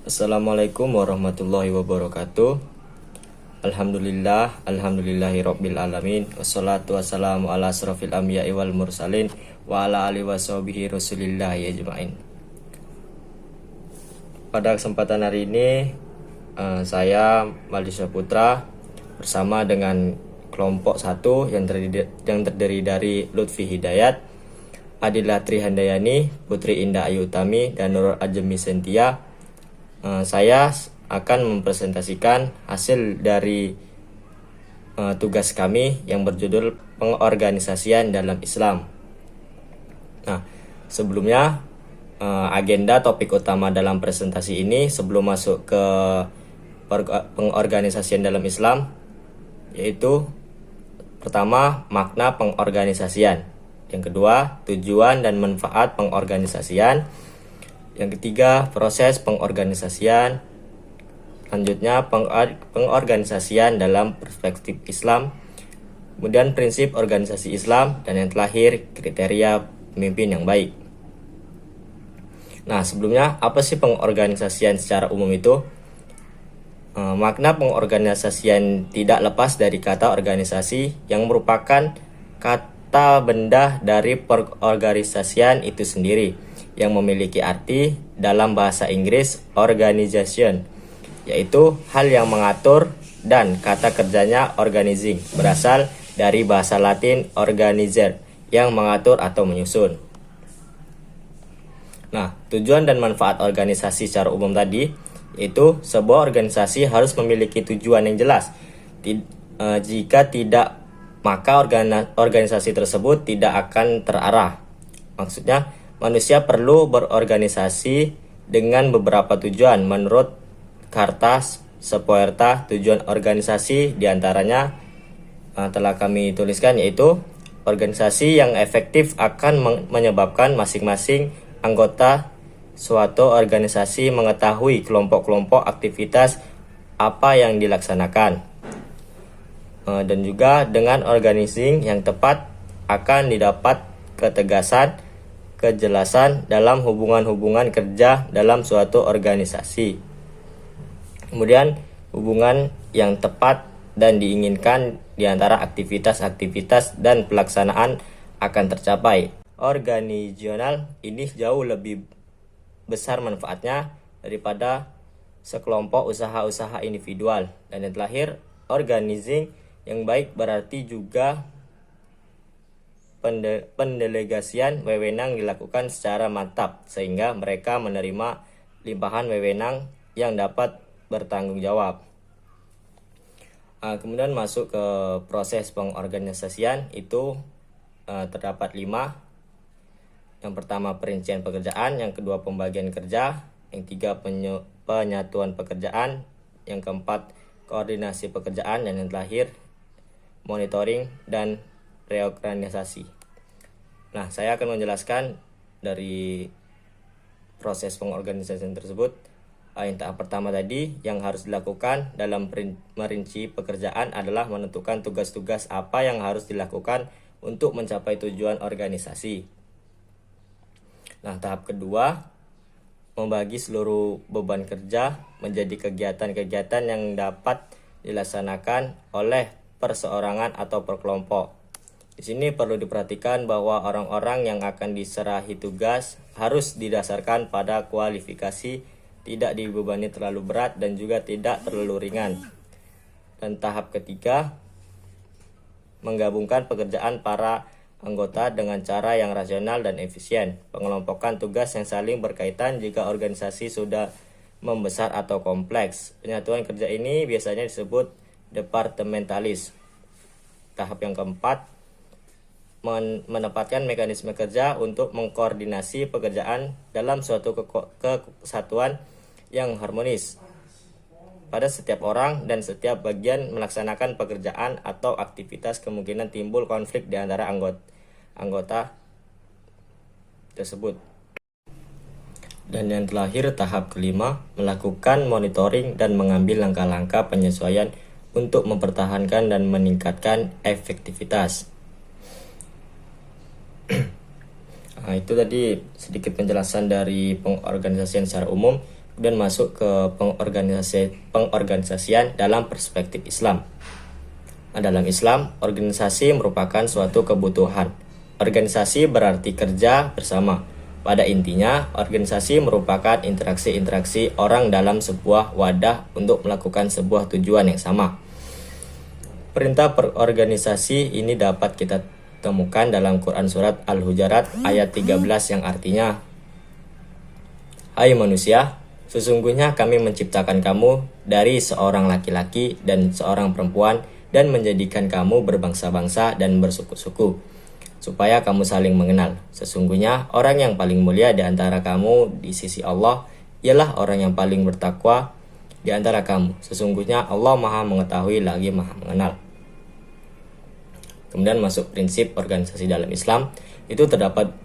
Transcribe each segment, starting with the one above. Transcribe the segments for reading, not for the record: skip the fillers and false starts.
Assalamualaikum warahmatullahi wabarakatuh. Alhamdulillahirabbil alamin. Wassalatu wassalamu ala asrofil anbiya'i wal mursalin wa ala alihi washabihi rasulillahi ajmain. Pada kesempatan hari ini saya Malisya Putra bersama dengan kelompok 1 yang terdiri dari Lutfi Hidayat, Adila Trihandayani, Putri Indah Ayu Utami, dan Nurul Ajemi Sentia. Saya akan mempresentasikan hasil dari tugas kami yang berjudul Pengorganisasian dalam Islam. Nah, sebelumnya agenda topik utama dalam presentasi ini sebelum masuk ke pengorganisasian dalam Islam, yaitu pertama, makna pengorganisasian. Yang kedua, tujuan dan manfaat pengorganisasian. Yang ketiga, proses pengorganisasian. Selanjutnya, pengorganisasian dalam perspektif Islam. Kemudian prinsip organisasi Islam. Dan yang terakhir, kriteria pemimpin yang baik. Nah, sebelumnya, apa sih pengorganisasian secara umum itu? Makna pengorganisasian tidak lepas dari kata organisasi yang merupakan kata benda dari pengorganisasian itu sendiri, yang memiliki arti dalam bahasa Inggris organization, yaitu hal yang mengatur, dan kata kerjanya organizing berasal dari bahasa Latin organizer, yang mengatur atau menyusun. Nah, tujuan dan manfaat organisasi secara umum tadi, yaitu sebuah organisasi harus memiliki tujuan yang jelas. Jika tidak, maka organisasi tersebut tidak akan terarah. Maksudnya, manusia perlu berorganisasi dengan beberapa tujuan. Menurut Carta Sepuerta, tujuan organisasi diantaranya telah kami tuliskan, yaitu organisasi yang efektif akan menyebabkan masing-masing anggota suatu organisasi mengetahui kelompok-kelompok aktivitas apa yang dilaksanakan. Dan juga dengan organizing yang tepat akan didapat ketegasan, kejelasan dalam hubungan-hubungan kerja dalam suatu organisasi. Kemudian hubungan yang tepat dan diinginkan di antara aktivitas-aktivitas dan pelaksanaan akan tercapai. Organisasional ini jauh lebih besar manfaatnya daripada sekelompok usaha-usaha individual. Dan yang terakhir, organizing yang baik berarti juga pendelegasian wewenang dilakukan secara mantap sehingga mereka menerima limpahan wewenang yang dapat bertanggung jawab. Kemudian masuk ke proses pengorganisasian itu terdapat 5. Yang pertama, perincian pekerjaan. Yang kedua, pembagian kerja. Yang tiga, penyatuan pekerjaan. Yang keempat, koordinasi pekerjaan. Dan yang terakhir, monitoring dan reorganisasi. Nah, saya akan menjelaskan dari proses pengorganisasian tersebut. Yang tahap pertama tadi, yang harus dilakukan dalam merinci pekerjaan adalah menentukan tugas-tugas apa yang harus dilakukan untuk mencapai tujuan organisasi. Nah, tahap kedua, membagi seluruh beban kerja menjadi kegiatan-kegiatan yang dapat dilaksanakan oleh perseorangan atau per kelompok. Di sini perlu diperhatikan bahwa orang-orang yang akan diserahi tugas harus didasarkan pada kualifikasi, tidak dibebani terlalu berat dan juga tidak terlalu ringan. Dan tahap ketiga, menggabungkan pekerjaan para anggota dengan cara yang rasional dan efisien. Pengelompokan tugas yang saling berkaitan jika organisasi sudah membesar atau kompleks. Penyatuan kerja ini biasanya disebut departementalis. Tahap yang keempat, menempatkan mekanisme kerja untuk mengkoordinasi pekerjaan dalam suatu kesatuan yang harmonis. Pada setiap orang dan setiap bagian melaksanakan pekerjaan atau aktivitas, kemungkinan timbul konflik di antara anggota tersebut. Dan yang terakhir, tahap kelima, melakukan monitoring dan mengambil langkah-langkah penyesuaian untuk mempertahankan dan meningkatkan efektivitas. Nah, itu tadi sedikit penjelasan dari pengorganisasian secara umum. Kemudian masuk ke pengorganisasian dalam perspektif Islam. Dalam Islam, organisasi merupakan suatu kebutuhan. Organisasi berarti kerja bersama. Pada intinya, organisasi merupakan interaksi-interaksi orang dalam sebuah wadah untuk melakukan sebuah tujuan yang sama. Perintah perorganisasi ini dapat kita temukan dalam Quran Surat Al-Hujurat ayat 13 yang artinya, "Hai manusia, sesungguhnya kami menciptakan kamu dari seorang laki-laki dan seorang perempuan dan menjadikan kamu berbangsa-bangsa dan bersuku-suku, supaya kamu saling mengenal. Sesungguhnya orang yang paling mulia di antara kamu di sisi Allah ialah orang yang paling bertakwa di antara kamu. Sesungguhnya Allah Maha Mengetahui lagi Maha Mengenal." Kemudian masuk prinsip organisasi dalam Islam, itu terdapat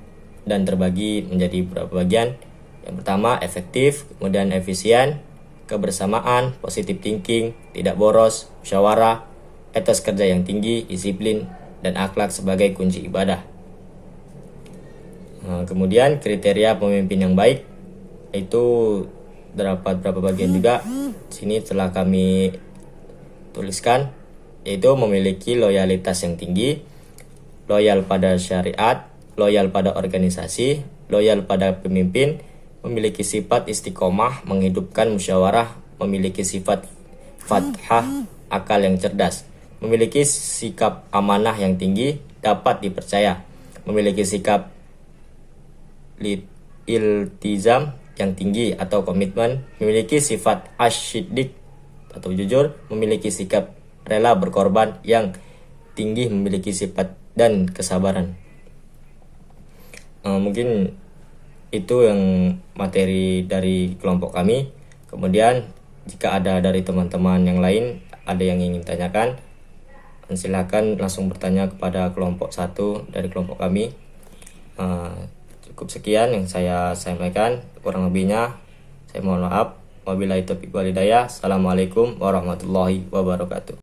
dan terbagi menjadi beberapa bagian. Yang pertama, efektif, kemudian efisien, kebersamaan, positive thinking, tidak boros, musyawarah, etos kerja yang tinggi, disiplin, dan akhlak sebagai kunci ibadah. Kemudian kriteria pemimpin yang baik, itu terdapat beberapa bagian juga. Sini telah kami tuliskan, yaitu memiliki loyalitas yang tinggi, loyal pada syariat, loyal pada organisasi, loyal pada pemimpin, memiliki sifat istiqomah, menghidupkan musyawarah, memiliki sifat fathah, akal yang cerdas, memiliki sikap amanah yang tinggi, dapat dipercaya, memiliki sikap iltizam yang tinggi atau komitmen, memiliki sifat asyidik atau jujur, memiliki sikap rela berkorban yang tinggi, memiliki sifat dan kesabaran. Mungkin itu yang materi dari kelompok kami. Kemudian jika ada dari teman-teman yang lain ada yang ingin tanyakan, silakan langsung bertanya kepada kelompok 1 dari kelompok kami. Cukup sekian yang saya sampaikan, kurang lebihnya saya mohon maaf. Wabillahi taufiq wal hidayah. Assalamualaikum warahmatullahi wabarakatuh.